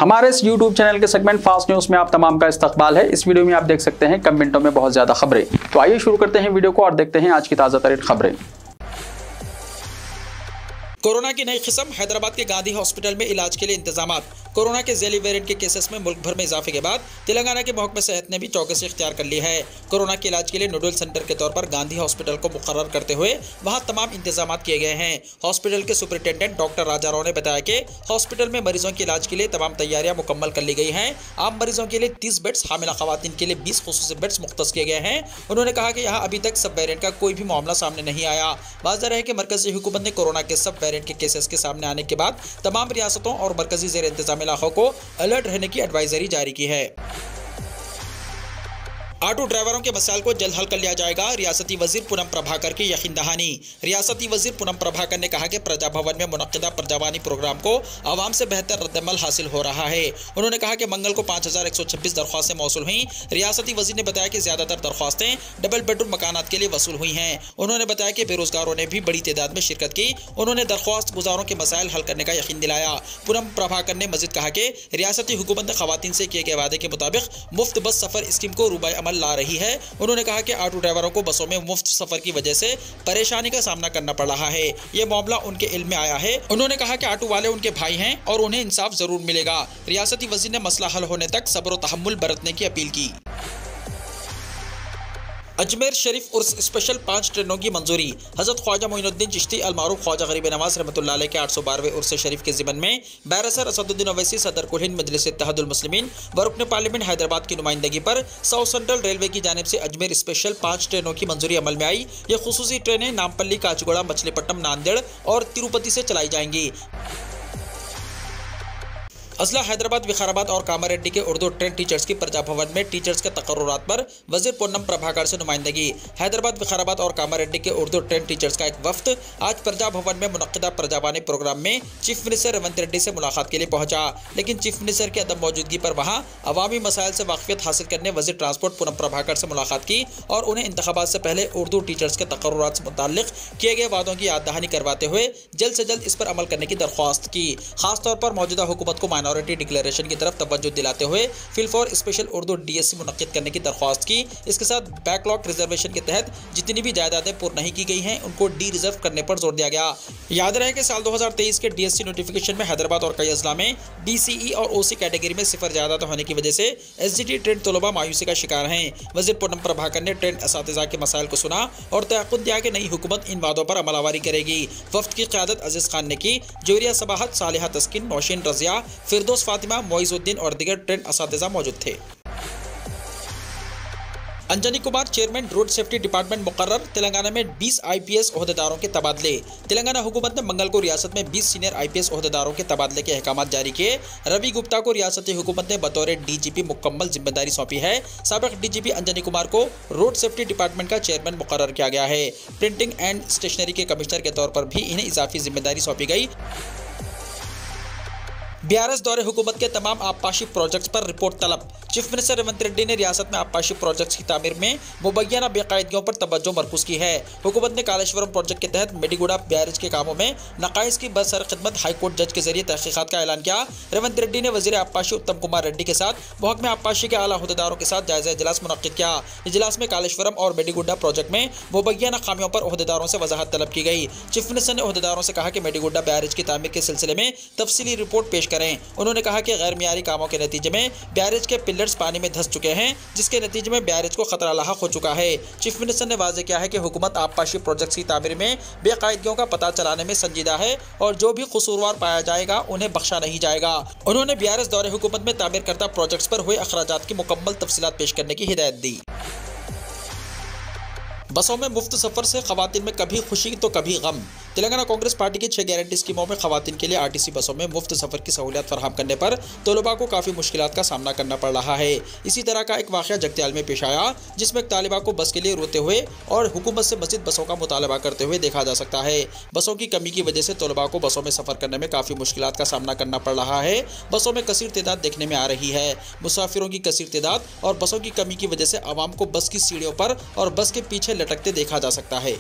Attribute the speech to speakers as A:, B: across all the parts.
A: हमारे इस YouTube channel के सेगमेंट फास्ट न्यूज में आप तमाम का इस्तकबाल है। इस वीडियो में आप देख सकते हैं कम मिनटों में बहुत ज्यादा खबरें। तो आइए शुरू करते हैं वीडियो को और देखते हैं आज की ताजा तरीन खबरें।
B: कोरोना की नई किस्म, हैदराबाद के गांधी हॉस्पिटल में इलाज के लिए इंतजामात। कोरोना के झेली वेरिएंट के केसेस में मुल्क भर में इजाफे के बाद तेलंगाना के महकमे सेहत ने भी चौकसी इख्तियार कर ली है। कोरोना के इलाज के लिए नोडल सेंटर के तौर पर गांधी हॉस्पिटल को मुकर्रर करते हुए वहां तमाम इंतजामात किए गए हैं। हॉस्पिटल के सुपरिटेंडेंट डॉक्टर राजा राव ने बताया कि हॉस्पिटल में मरीजों के इलाज के लिए तमाम तैयारियां मुकम्मल कर ली गई हैं। आम मरीजों के लिए 30 बेड्स, हामिला खवातीन के लिए 20 खुसूसी बेड्स मुख्तस किए गए हैं। उन्होंने कहा कि यहाँ अभी तक सब वेरिएंट का कोई भी मामला सामने नहीं आया। वाज़ेह है कि मरकजी हुकूमत ने कोरोना के सब वेरिएंट के केसेस के सामने आने के बाद तमाम रियासतों और मरकजी ज़ेर इंतजाम इलाकों को अलर्ट रहने की एडवाइजरी जारी की है। ऑटो ड्राइवरों के मसाइल को जल्द हल कर लिया जाएगा, रियासती वजीर पूनम प्रभाकर की यकीन दहानी। रियासती वजीर पूनम प्रभाकर ने कहा कि प्रजा भवन में मुनक्किदा प्रजावानी प्रोग्राम को आवाम से बेहतर रद्दमल हासिल हो रहा है। उन्होंने कहा कि मंगल को 5126 दरख्वास्तें मौसूल हुई। रियासती वजीर ने बताया कि ज्यादातर दरख्वास्तें डबल बेडरूम मकानात के लिए वसूल हुई हैं। उन्होंने बताया कि बेरोजगारों ने भी बड़ी तादाद में शिरकत की। उन्होंने दरख्वास्त गुजारों के मसाइल हल करने का यकीन दिलाया। पूनम प्रभाकर ने मजीद कहा कि रियासती हुकूमत ने खवातीन से किए गए वादे के मुताबिक मुफ्त बस सफर स्कीम को रूबाए अमल ला रही है। उन्होंने कहा कि ऑटो ड्राइवरों को बसों में मुफ्त सफर की वजह से परेशानी का सामना करना पड़ रहा है। ये मामला उनके इल्म में आया है। उन्होंने कहा कि ऑटो वाले उनके भाई हैं और उन्हें इंसाफ जरूर मिलेगा। रियासती वजीर ने मसला हल होने तक सब्र और तहम्मुल बरतने की अपील की। अजमेर शरीफ उर्स स्पेशल 5 ट्रेनों की मंजूरी। हजरत ख्वाजा मोइनुद्दीन चिश्ती अल मारूफ ख्वाजा गरीब नवाज रहमतुल्लाह अलैह के 812वें उर्स शरीफ के ज़िमन में बैरसर असदुद्दीन ओवैसी सदर कुल हिंद मजलिस इत्तेहादुल मुस्लिमीन व रुकन पार्लियामेंट हैदराबाद की नुमाइंदगी पर साउथ सेंट्रल रेलवे की जानिब से अजमेर स्पेशल 5 ट्रेनों की मंजूरी अमल में आई। ये खुसूसी ट्रेनें नामपल्ली, काचगुड़ा, मछलीपट्टनम, नांदेड़ और तिरुपति से चलाई जाएंगी। असला हैदराबाद, विकाराबाद और कामारेड्डी के उर्दू ट्रेन टीचर्स की प्रजा भवन में टीचर्स के तकर्रुरात पर वजीर पूनम प्रभाकर से नुमाइंदगी। हैदराबाद, विकाराबाद और कामारेड्डी के उर्दू ट्रेन टीचर्स का एक वफ्द आज प्रजा भवन में मुनक्किदा प्रजावानी प्रोग्राम में चीफ मिनिस्टर रेवंत रेड्डी से मुलाकात के लिए पहुंचा, लेकिन चीफ मिनिस्टर की अदम मौजूदगी पर वहां अवामी मसाइल से वाकफियत हासिल करने वजीर ट्रांसपोर्ट पूनम प्रभाकर से मुलाकात की और उन्हें इंतखाबात से पहले उर्दू टीचर्स के तकर्रुरात से मुताल्लिक किए गए वादों की याद दहानी करवाते हुए जल्द से जल्द इस पर अमल करने की दरख्वास्त की। खासतौर पर मौजूदा हुकूमत को माइनॉरिटी डिक्लेरेशन की तरफ तवज्जो दिलाते हुए fill for special Urdu DSC मुनक्किद करने की दरख्वास्त की। इसके साथ बैकलॉग रिजर्वेशन के तहत जितनी भी जायदादें पूर्ण नहीं की गई हैं उनको डी रिजर्व करने पर जोर दिया गया। याद रहे कि साल 2023 के DSC नोटिफिकेशन में हैदराबाद और कई अजला में DCE और OC कैटेगरी में सिफर जायदाद होने की वजह से SGT ट्रेन तलबा मायूसी का शिकार हैं। वजीर पूनम प्रभाकर ने ट्रेन असातिज़ा के मसाइल को सुना और तयक़्क़ुद दिया कि नई हुकूमत इन वादों पर अमलावरी करेगी। वफ्द की क़यादत अजीज़ खान ने की। जोरिया सबाहत, सालिहा तस्किन, नौशीन रज़िया, फिरदौस फातिमा, मोइज़ुद्दीन और दीगर ट्रेन असातिज़ा मौजूद थे। Anjani Kumar chairman road safety department मुकर्रर। तेलंगाना में 20 IPS ओहदेदारों के तबादले। तेलंगाना हुकूमत ने मंगल को रियासत में 20 सीनियर IPS ओहदेदारों के तबादले के अहकाम जारी किए। रवि गुप्ता को रियासती हुकूमत ने बतौर DGP मुकम्मल जिम्मेदारी सौंपी है। साबिक DGP अंजनी कुमार को रोड सेफ्टी डिपार्टमेंट का चेयरमैन मुकर्रर किया गया है। प्रिंटिंग एंड स्टेशनरी के कमिश्नर के तौर पर भी इन्हें इजाफी जिम्मेदारी सौंपी गई। BRS दौरे हुकूमत के तमाम आबपाशी प्रोजेक्ट्स पर रिपोर्ट तलब। चीफ मिनिस्टर रेवंत रेड्डी ने रियासत में आबपाशी प्रोजेक्ट्स की तामीर में मुबैना बेकायदगियों पर तवज्जो मरकूज की है। हुकूमत ने कालेश्वरम प्रोजेक्ट के तहत मेडीगुड़ा BRS के कामों में नकाइस की बरसर खिदमत हाई कोर्ट जज के जरिए तहकीकात का ऐलान किया। रेवंत रेड्डी ने वजीर आबपाशी उत्तम कुमार रेड्डी के साथ महकमे आबपाशी के आला अहदेदारों के साथ जायजा इजलास मुनक्किद किया। इजलास में कालेश्वरम और मेडीगुड़ा प्रोजेक्ट में मुबैना खामियों पर अहदेदारों से वजाहत तलब की गई। चीफ मिनिस्टर ने अहदेदारों से कहा कि मेडीगुड़ा BRS की तामीर के सिलसिले में तफसीली रिपोर्ट पेश करें। उन्होंने कहा कि गैर मियारी कामों के नतीजे में BRS के पिलर्स पानी में धंस चुके हैं, जिसके नतीजे में BRS को खतरा लाहक हो चुका है। चीफ मिनिस्टर ने वाज़ेह किया है कि हुकूमत आबपाशी प्रोजेक्ट्स की तामीर में बेकायदगियों का पता चलाने में संजीदा है और जो भी कसूरवार पाया जाएगा उन्हें बख्शा नहीं जाएगा। उन्होंने BRS दौरे हुकूमत में तामीर करता प्रोजेक्ट्स पर हुए अखराजात की मुकम्मल तफसीलात पेश करने की हिदायत दी। बसों में मुफ्त सफर से खवातीन में कभी खुशी तो कभी गम। तेलंगाना कांग्रेस पार्टी की 6 गारंटी स्कीमों में खवातीन के लिए RTC बसों में मुफ्त सफर की सहूलियत फराहम करने पर तलबा को काफ़ी मुश्किलात का सामना करना पड़ रहा है। इसी तरह का एक वाक़या जगत्याल में पेश आया, जिसमें एक तालिबा को बस के लिए रोते हुए और हुकूमत से मज़ीद बसों का मुतालबा करते हुए देखा जा सकता है। बसों की कमी की वजह से तलबा को बसों में सफ़र करने में काफ़ी मुश्किलात का सामना करना पड़ रहा है। बसों में कसीर तादाद देखने में आ रही है। मुसाफिरों की कसीर तादाद और बसों की कमी की वजह से आवाम को बस की सीढ़ियों पर और बस के पीछे लटकते देखा जा सकता है।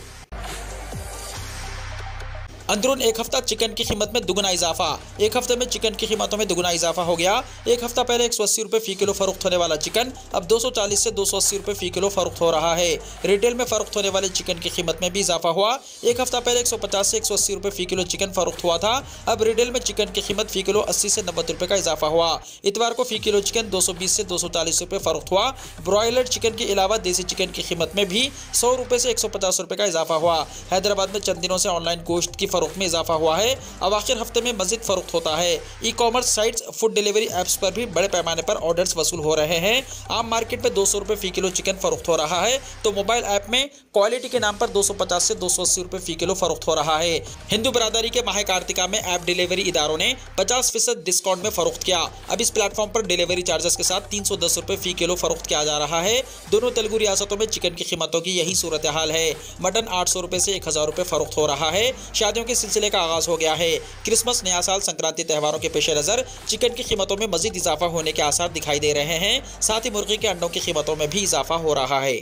B: अंदरून एक हफ्ता चिकन की कीमत में दुगना इजाफा। एक हफ्ते में चिकन की कीमतों में दुगना इजाफा हो गया। एक हफ्ता पहले 180 रुपए फी किलो फरोख्त होने वाला चिकन अब 240 से 280 रुपए फी किलो फरोख्त हो रहा है। रिटेल में फरोख्त होने वाले चिकन की कीमत में भी इजाफा हुआ। एक हफ्ता पहले 150 से 180 रुपए फी किलो चिकन फरोख्त हुआ था। अब रिटेल में चिकन की कीमत फी किलो 80 से 90 रुपए का इजाफा हुआ। इतवार को फी किलो चिकन 220 से 240 रुपए फरोख्त हुआ। ब्रॉयलर चिकन के अलावा देसी चिकन की कीमत में भी 100 रुपए से 150 रुपए का इजाफा हुआ। हैदराबाद में चंद दिनों से ऑनलाइन गोश्त की फरोख्त में इजाफा हुआ है। अब आखिर हफ्ते में मजीद फरोख्त होता है। E commerce sites, food delivery apps पर भी बड़े पैमाने पर ऑर्डर्स वसूल हो रहे हैं। आम मार्केट में 200 रुपए फी किलो चिकन फरोख्त हो रहा है, तो मोबाइल ऐप में क्वालिटी के नाम पर 250 से 280 रुपए फी किलो फरोख्त हो रहा है। हिंदू बरादरी के माह कार्तिका में ऐप डिलीवरी इदारों ने 50% डिस्काउंट में फरोख्त किया। अब इस प्लेटफॉर्म पर डिलीवरी चार्जेस के साथ 310 रुपए फी किलो फरोख्त किया जा रहा है। दोनों तेलुगु रियासतों में चिकन की कीमतों की यही सूरत हाल है। मटन 800 रुपए से 1000 रुपए फरोख्त हो रहा है। शादियों के सिलसिले का आगाज हो गया है। क्रिसमस, नया साल, संक्रांति त्योहारों के पेश नजर चिकन की कीमतों में मजीद इजाफा होने के आसार दिखाई दे रहे हैं। साथ ही मुर्गी के अंडों की कीमतों में भी इजाफा हो रहा है।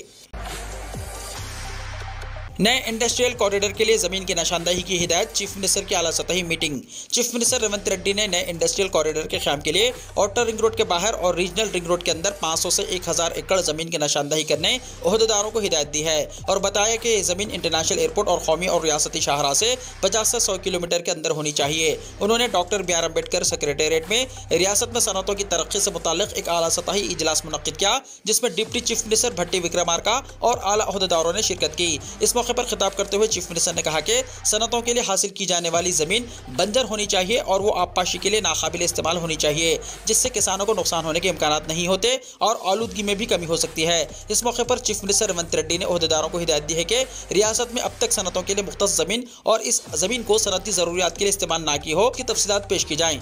B: नए इंडस्ट्रियल कॉरिडोर के लिए जमीन की निशानदेही की हिदायत, चीफ मिनिस्टर की आला सतही meeting. Chief minister Revanth Reddy ने नए इंडस्ट्रियल कॉरिडोर के क़याम के लिए आउटर रिंग रोड के बाहर और रीजनल रिंग रोड के अंदर 500 से 1000 एकड़ जमीन की निशानदेही करने ओहदेदारों को हिदायत दी है और बताया कि ये जमीन इंटरनेशनल एयरपोर्ट और कौमी और रियासती शाहराह से 50 से 100 किलोमीटर के अंदर होनी चाहिए। उन्होंने doctor B R Ambedkar secretariat में रियासत में सनतों की तरक्की से मुताल्लिक एक आला सतही इजलास मुनक्किद किया, जिसमें डिप्टी चीफ मिनिस्टर भट्टी विक्रमार्का और आला ओहदेदारों ने शिरकत की। इस मौके पर खिताब करते हुए चीफ मिनिस्टर ने कहा कि सनतों के लिए हासिल की जाने वाली जमीन बंजर होनी चाहिए और वो आबपाशी के लिए नाकाबिल इस्तेमाल होनी चाहिए, जिससे किसानों को नुकसान होने के इम्कानात नहीं होते और आलूदगी में भी कमी हो सकती है। इस मौके पर चीफ मिनिस्टर रेवंत रेड्डी ने ओहदेदारों को हिदायत दी है कि रियासत में अब तक सनतों के लिए मुख्तस जमीन और इस जमीन को सनती जरूरियात के लिए इस्तेमाल ना की हो की तफसीलात पेश की जाएं।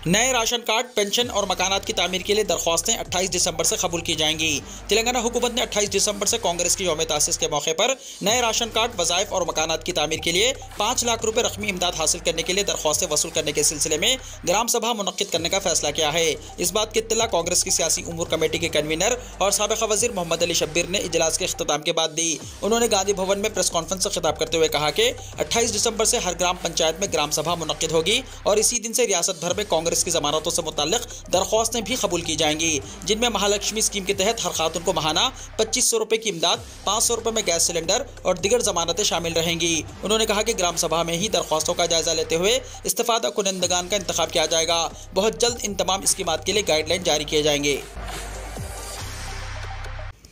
B: नए राशन कार्ड, पेंशन और मकानात की तामीर के लिए दरख्वास्तें 28 दिसंबर से कबूल की जाएंगी। तेलंगाना हुकूमत ने 28 दिसंबर से कांग्रेस की यौम तासीस के मौके पर नए राशन कार्ड, वज़ाइफ और मकानात की तामीर के लिए 5 लाख रुपए रकमी इमदाद हासिल करने के लिए दरख्वास्तें वसूल करने के सिलसिले में ग्राम सभा मुनक्किद करने का फैसला किया है। इस बात की इत्तला कांग्रेस की सियासी उमूर कमेटी के कन्वीनर और साबिक़ वज़ीर मोहम्मद अली शब्बीर ने इजलास के इख्तिताम के बाद दी। उन्होंने गांधी भवन में प्रेस कॉन्फ्रेंस से खिताब करते हुए कहा कि 28 दिसंबर से हर ग्राम पंचायत में ग्राम सभा मुनक्किद होगी और इसी दिन से रियासत भर में कांग्रेस की जमानतों से मुताल्लिक दरख्वास्तें भी कबूल की जाएंगी, जिनमें महालक्ष्मी स्कीम के तहत हर खातून को महाना 2500 रुपए की इमदाद, 500 रुपए में गैस सिलेंडर और दीगर जमानतें शामिल रहेंगी। उन्होंने कहा कि ग्राम सभा में ही दरख्वास्तों का जायजा लेते हुए इस्तिफादा कुनंदगान का इंतखाब किया जाएगा। बहुत जल्द इन तमाम स्कीमात के लिए गाइडलाइन जारी किए जाएंगे।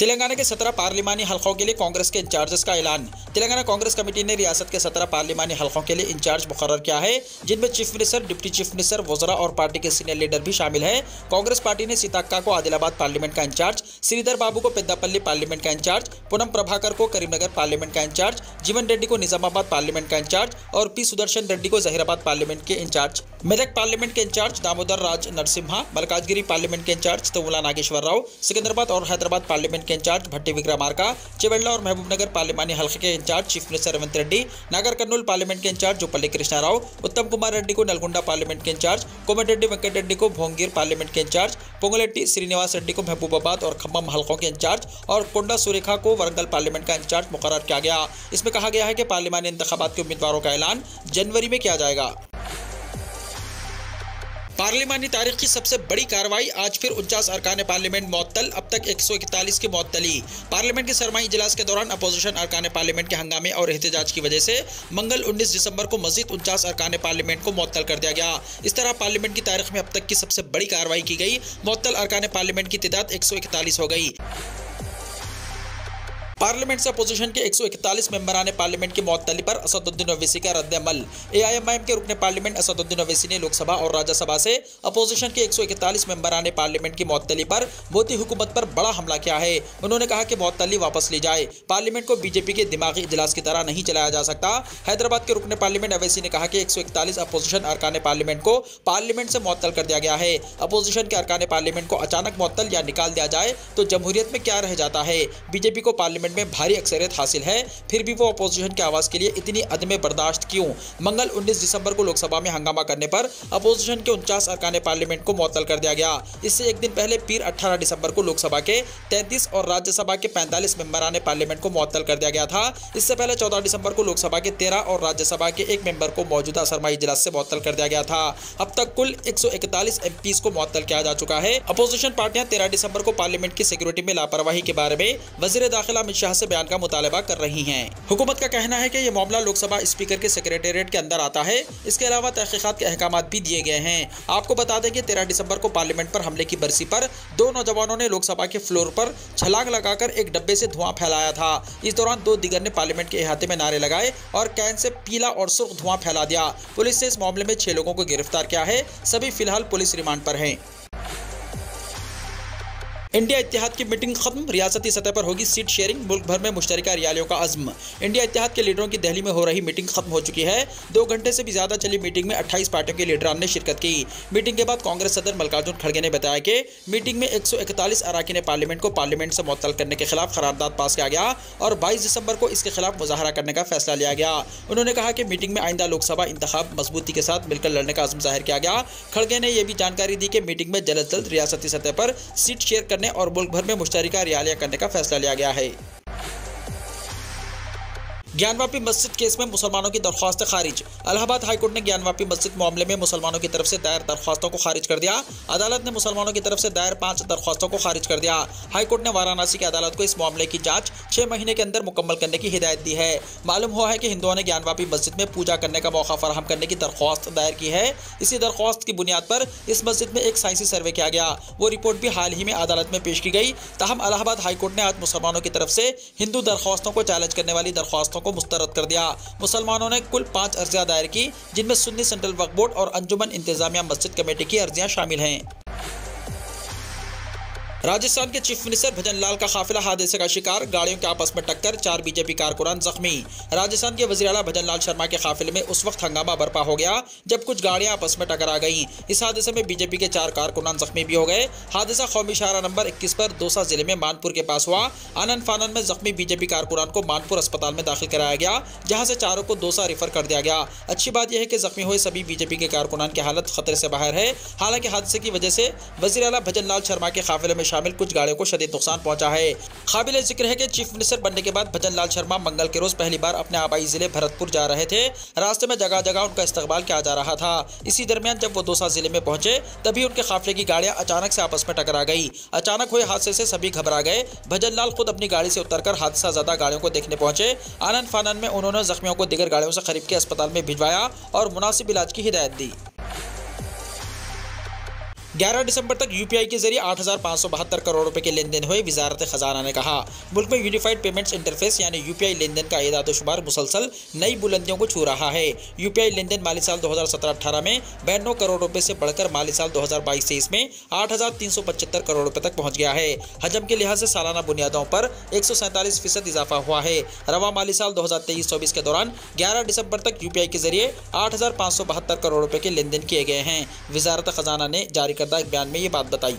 B: तेलंगाना के 17 पार्लिमानी हलकों के लिए कांग्रेस के इंचार्जेस का ऐलान। तेलंगाना कांग्रेस कमेटी ने रियासत के 17 पार्लिमानी हलकों के लिए इंचार्ज मुकर्रर किया है, जिनमें chief minister, deputy chief minister, वज़रा और पार्टी के सीनियर लीडर भी शामिल है। कांग्रेस पार्टी ने सीताक्का को आदिलाबाद पार्लियामेंट का इंचार्ज, श्रीधर बाबू को पेद्दापल्ली पार्लियामेंट का इंचार्ज, पूनम प्रभाकर को करीमनगर पार्लियामेंट का इंचार्ज, जीवन रेड्डी को निजामाबाद पार्लियामेंट का इंचार्ज और पी सुदर्शन रेड्डी को जहीराबाद पार्लियामेंट के इंचार्ज, मेदक पार्लियामेंट के इंचार्ज दामोदर राज नरसिम्हा, मलकाजगिरी पार्लियामेंट के इंचार्ज तमुला नागेश्वर राव, सिकंदराबाद और हैदराबाद पार्लियामेंट के इंचार्ज भट्टी विक्रमार्का, चिवेल्ला और महबूबनगर पार्लिमानी हल्के के in charge chief minister Revanth Reddy, नागर कर्नूल पार्लियामेंट के इंचार्ज जोपल्ली कृष्णा राव, उत्तम कुमार रेड्डी को नलगुंडा पार्लियामेंट के इंचार्ज, कोमटिरेड्डी वेंकट रेड्डी को भोंगीर पार्लियामेंट के इंचार्ज, पोंगलेट्टी श्रीनिवास रेड्डी को महबूबाबाद और खम्मम हल्कों के इंचार्ज और कोंडा सुरेखा को वरंगल पार्लियामेंट का इंचार्ज मुकर्रर किया गया। इसमें कहा गया है कि पार्लिमानी इंतखाबात के उम्मीदवारों का ऐलान जनवरी में किया जाएगा। पार्लिमानी तारीख की सबसे बड़ी कार्रवाई, आज फिर 49 अरकान पार्लियामेंट मुअत्तल, अब तक 141 की मुअत्तली। पार्लियामेंट के सरमाई इजलास के दौरान अपोजिशन अरकान पार्लियामेंट के हंगामे और एहतजाज की वजह से मंगल 19 दिसंबर को मजीद 49 अरकान पार्लियामेंट को मुअत्तल कर दिया गया। इस तरह पार्लियामेंट की तारीख में अब तक की सबसे बड़ी कार्रवाई की गई। मुअत्तल अरकान पार्लियामेंट की तादाद 141 हो गई। पार्लियामेंट से अपोजिशन के 141 मेंबरान पार्लियामेंट की मुअत्तली पर असदुद्दीन ओवैसी का रद्द-ए-अमल। एआईएमआईएम के रुकने पार्लियामेंट असदुद्दीन ओवैसी ने लोकसभा और राज्यसभा से अपोजिशन के 141 मेंबरान पार्लियामेंट की मुअत्तली पर मोदी हुकूमत पर बड़ा हमला किया है। उन्होंने कहा कि मुअत्तली वापस ली जाए, पार्लियामेंट को बीजेपी के दिमागी इजलास की तरह नहीं चलाया जा सकता। हैदराबाद के रुकने पार्लियामेंट ओवैसी ने कहा कि 141 अपोजिशन अरकान पार्लियामेंट को पार्लियामेंट से मुअत्तल कर दिया गया है। अपोजिशन के अरकान पार्लियामेंट को अचानक मुअत्तल या निकाल दिया जाए तो जमहूरियत में क्या रह जाता है। बीजेपी को पार्लियामेंट में भारी अक्सरियत हासिल है, फिर भी वो अपोजिशन की आवाज के लिए इतनी अदम बर्दाश्त क्यों? मंगल 19 दिसंबर को लोकसभा में हंगामा करने पर अपोजिशन के 49 अरकान पार्लियामेंट को मुअत्तल कर दिया गया। इससे एक दिन पहले पीर 18 दिसंबर को लोकसभा के 33 और राज्यसभा के 45 मेंबरान पार्लियामेंट को मुअत्तल कर दिया गया था। इससे पहले 14 दिसंबर को लोकसभा के 13 और राज्यसभा के 1 मेंबर को मौजूदा सरमाई इजलास से मुअत्तल कर दिया गया था। अब तक कुल 141 एमपीज को मुअत्तल किया जा चुका है। अपोजिशन पार्टियां 13 दिसंबर को पार्लियामेंट की सिक्योरिटी में लापरवाही के बारे में वजीर दाखिला अमित शाह से बयान का मुतालबा कर रही हैं। हुकूमत का कहना है कि यह मामला लोकसभा स्पीकर के सेक्रेटेरिएट के अंदर आता है। इसके अलावा तहकीकात के अहकाम भी दिए गए हैं। आपको बता दें कि 13 दिसंबर को पार्लियामेंट पर हमले की बरसी पर 2 नौजवानों ने लोकसभा के फ्लोर पर छलांग लगाकर एक डब्बे से धुआं फैलाया था। इस दौरान 2 दिगर ने पार्लियामेंट के अहाते में नारे लगाए और कैन से पीला और सुर्ख धुआं फैला दिया। पुलिस ने इस मामले में 6 लोगों को गिरफ्तार किया है। सभी फिलहाल पुलिस रिमांड पर हैं। इंडिया इत्तेहाद की मीटिंग खत्म, रियासती सतह पर होगी सीट शेयरिंग, मुल्क भर में मुश्तरका रैलियों का अज़्म। इंडिया इत्तेहाद के लीडरों की दिल्ली में हो रही मीटिंग खत्म हो चुकी है। 2 घंटे से भी ज्यादा चली मीटिंग में 28 पार्टियों के लीडरान ने शिरकत की। मीटिंग के बाद कांग्रेस सदर मल्लिकार्जुन खड़गे ने बताया कि मीटिंग में 141 अरकान पार्लियामेंट को पार्लियामेंट से मुअत्तल करने के खिलाफ करारदाद पास किया गया और 22 दिसंबर को इसके खिलाफ मुजाहरा करने का फैसला लिया गया। उन्होंने कहा कि मीटिंग में आइंदा लोकसभा इंतखाब मजबूती के साथ मिलकर लड़ने का अज़्म जाहिर किया गया। खड़गे ने यह भी जानकारी दी कि मीटिंग में जल्द से जल्द रियासती सतह पर सीट शेयर करने और मुल्क भर में मुश्तरका रैलियां करने का फैसला लिया गया है। ज्ञानवापी मस्जिद केस में मुसलमानों की दरख्वास्त खारिज। इलाहाबाद हाईकोर्ट ने ज्ञानवापी मस्जिद मामले में मुसलमानों की तरफ से दायर दरख्वास्तों को खारिज कर दिया। अदालत ने मुसलमानों की तरफ से दायर 5 दरख्वास्तों को खारिज कर दिया। हाईकोर्ट ने वाराणसी की अदालत को इस मामले की जांच 6 महीने के अंदर मुकम्मल करने की हिदायत दी है। मालूम हुआ है कि हिंदुओं ने ज्ञानवापी मस्जिद में पूजा करने का मौका फराहम करने की दरख्वास्त दायर की है। इसी दरख्वास्त की बुनियाद पर इस मस्जिद में एक साइंसी सर्वे किया गया। वो रिपोर्ट भी हाल ही में अदालत में पेश की गई। ताहम इलाहाबाद हाईकोर्ट ने आज मुसलमानों की तरफ से हिंदू दरख्वास्तों को चैलेंज करने वाली दरख्वास्तों को मुस्तरद कर दिया। मुसलमानों ने कुल 5 अर्जियां दायर की, जिनमें सुन्नी सेंट्रल वक्फ बोर्ड और अंजुमन इंतजामिया मस्जिद कमेटी की अर्जियां शामिल हैं। राजस्थान के चीफ मिनिस्टर भजन लाल का काफिला हादसे का शिकार, गाड़ियों के आपस में टक्कर, 4 बीजेपी कारकुनान जख्मी। राजस्थान के वज़ीर आला भजन लाल शर्मा के काफिले में उस वक्त हंगामा बर्पा हो गया जब कुछ गाड़ियां आपस में टकरा गईं। इस हादसे में बीजेपी के 4 कारकुनान जख्मी भी हो गए। हादसा कौमी शाहरा नंबर 21 पर दौसा जिले में मानपुर के पास हुआ। आनन फानन में जख्मी बीजेपी कारकुनान को मानपुर अस्पताल में दाखिल कराया गया, जहां से 4 को दौसा रेफर कर दिया गया। अच्छी बात यह है कि जख्मी हुए सभी बीजेपी के कारकुनान की हालत खतरे से बाहर है। हालांकि हादसे की वजह से वज़ीर आला भजन लाल शर्मा के काफिले में शामिल कुछ गाड़ियों को शदीद नुकसान पहुंचा है। काबिल जिक्र है कि चीफ मिनिस्टर बनने के बाद भजन लाल शर्मा मंगल के रोज पहली बार अपने आबाई जिले भरतपुर जा रहे थे। रास्ते में जगह जगह उनका इस्तकबाल किया जा रहा था। इसी दरमियान जब वो दौसा जिले में पहुंचे तभी उनके काफिले की गाड़ियां अचानक से आपस में टकरा गई। अचानक हुए हादसे से सभी घबरा गए। भजन लाल खुद अपनी गाड़ी से उतरकर हादसा ज़्यादा गाड़ियों को देखने पहुंचे। आनंद फानन में उन्होंने जख्मियों को दीगर गाड़ियों से खरीद के अस्पताल में भिजवाया और मुनासिब इलाज की हिदायत दी। 11 दिसंबर तक यूपीआई के जरिए 8,572 करोड़ रुपए के लेन देन हुए। वजारत खजाना ने कहा, मुल्क में यूनिफाइड पेमेंट्स इंटरफेस यानी यूपीआई लेन देन का एदाद-ओ-शुमार मुसलसल नई बुलंदियों को छू रहा है। यूपीआई लेन देन माली साल 2017-18 में 92 करोड़ रुपए से बढ़कर माली साल 2022-23 में 8,375 करोड़ रुपए तक पहुंच गया है। हजम के लिहाज से सालाना बुनियादों पर 147% इजाफा हुआ है। रवा माली साल 2023-24 के दौरान 11 दिसंबर तक यूपीआई के जरिए 8,572 करोड़ रुपए के लेन देन किए गए हैं। वजारत खजाना ने जारी एक बयान में ये बात बताई।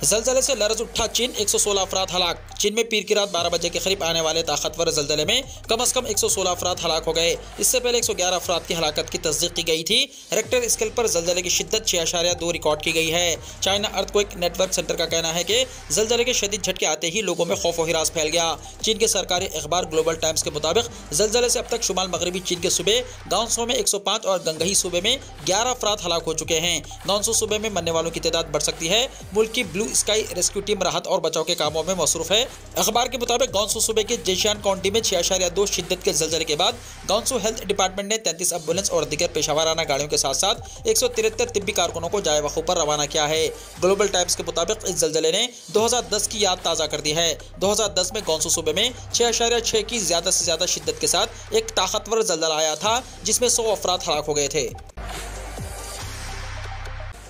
B: ज़लज़ले से लरज़ उठा चीन, 116 अफराद हलाक। चीन में पीर की रात 12 बजे के करीब आने वाले ताकतवर ज़लज़ले में कम से कम 116 अफराद हलाक हो गए। इससे पहले 111 अफराद की हलाकत की तस्दीक की गई थी। रेक्टर स्केल पर ज़लज़ले की शिद्दत 6.2 रिकॉर्ड की गई है। चाइना अर्थक्वेक नेटवर्क सेंटर का कहना है कि ज़लज़ले के शदीद झटके आते ही लोगों में खौफ व हिरास फैल गया। चीन के सरकारी अखबार ग्लोबल टाइम्स के मुताबिक ज़लज़ले से अब तक शुमाल मगरबी चीन के सूबे गांसू में 105 और गंगही सूबे में 11 अफराद हलाक हो चुके हैं। गांसू सूबे में मरने वालों की तादाद बढ़ सकती है। मुल्क की ब्लू स्काई रेस्क्यू टीम राहत और बचाव के कामों में मसरूफ है। अखबार के मुताबिक गांसू सूबे के जेशियान काउंटी में 6.2 शिद्दत के ज़लज़ले के बाद गांसू हेल्थ डिपार्टमेंट ने 33 एम्बुलेंस और दीगर पेशावराना गाड़ियों के साथ साथ 173 तिब्बी कारकुनों को जाए वक़्फ़ पर रवाना किया है। ग्लोबल टाइम्स के मुताबिक इस ज़लज़ले ने 2010 की याद ताज़ा कर दी है। 2010 में गांसू सूबे में 6.6 की ज़्यादा से ज़्यादा शिद्दत के साथ एक ताकतवर ज़लज़ला आया था, जिसमें 100 अफराद हलाक हो गए थे।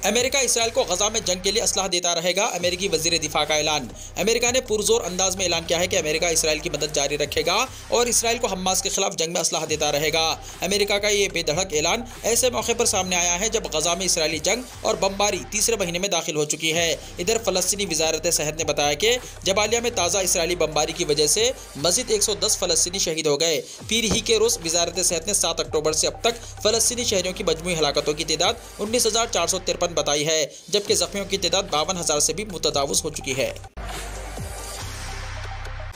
B: अमेरिका इसराइल को गजा में जंग के लिए असलाह देता रहेगा, अमेरिकी वजीर दिफा का ऐलान। अमेरिका ने पुरजोर अंदाज में ऐलान किया है कि अमेरिका इसराइल की मदद जारी रखेगा और इसराइल को हमास के खिलाफ जंग में असलाह देता रहेगा। अमेरिका का ये बेधड़क ऐलान ऐसे मौके पर सामने आया है जब गजा में इसराइली जंग और बमबारी तीसरे महीने में दाखिल हो चुकी है। इधर फलस्तीनी वजारत सेहत ने बताया कि जबालिया में ताज़ा इसराइली बमबारी की वजह से मजीद 110 फलस्तीनी शहीद हो गए। पीर ही के रोज वजारत सेहत ने 7 अक्टूबर से अब तक फलस्तीनी शहरियों की मजमूई हलाकतों की तादाद 19,453 बताई है, जबकि जख्मियों की तादाद 52,000 से भी मुतजाविज हो चुकी है।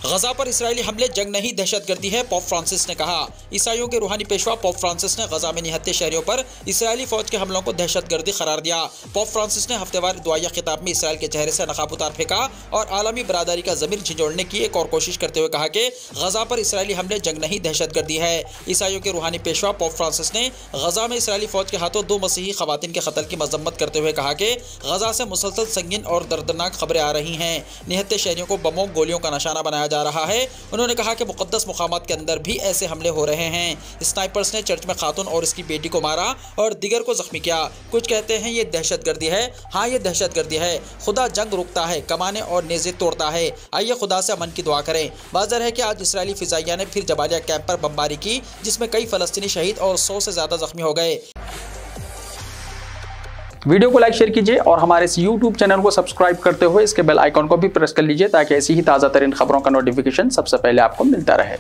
B: गजा पर इसराइली हमले जंग नहीं दहशतगर्दी है, पोप फ्रांसिस ने कहा। ईसाइयों के रूहानी पेशवा पोप फ्रांसिस ने गजा में निहत्थे शहरियों पर इसराइली फौज के हमलों को दहशतगर्दी करार दिया। पोप फ्रांसिस ने हफ्तेवार दुआया खिताब में इसराइल के चेहरे से नकाब उतार फेंका और आलमी बरादरी का ज़मीर झिझोड़ने की एक और कोशिश करते हुए कहा कि गजा पर इसराइली हमले जंग नहीं दहशतगर्दी है। ईसाइयों के रूहानी पेशवा पोप फ्रांसिस ने गजा में इसराइली फौज के हाथों 2 मसीही खवातीन के कत्ल की मजम्मत करते हुए कहा कि गजा से मुसलसल संगीन और दर्दनाक खबरें आ रही हैं। निहत्थे शहरियों को बमों गोलियों का निशाना बनाया जा रहा है। उन्होंने कहा कि मुकद्दस मुकामात के अंदर भी ऐसे हमले हो रहे हैं। स्नाइपर्स ने चर्च में खातून और उसकी बेटी को मारा और दिगर को जख्मी किया। कुछ कहते हैं ये दहशतगर्दी है। हाँ, ये दहशतगर्दी है। खुदा जंग रुकता है, कमाने और नेज़े तोड़ता है। आइए खुदा से अमन की दुआ करें। वाज़ेह है कि आज इसराइली फिजाइया ने फिर जबालिया कैंप पर बमबारी की, जिसमें कई फलस्तीनी शहीद और 100 से ज़्यादा जख्मी हो गए।
A: वीडियो को लाइक शेयर कीजिए और हमारे इस YouTube चैनल को सब्सक्राइब करते हुए इसके बेल आइकॉन को भी प्रेस कर लीजिए ताकि ऐसी ही ताज़ा तरीन खबरों का नोटिफिकेशन सबसे पहले आपको मिलता रहे।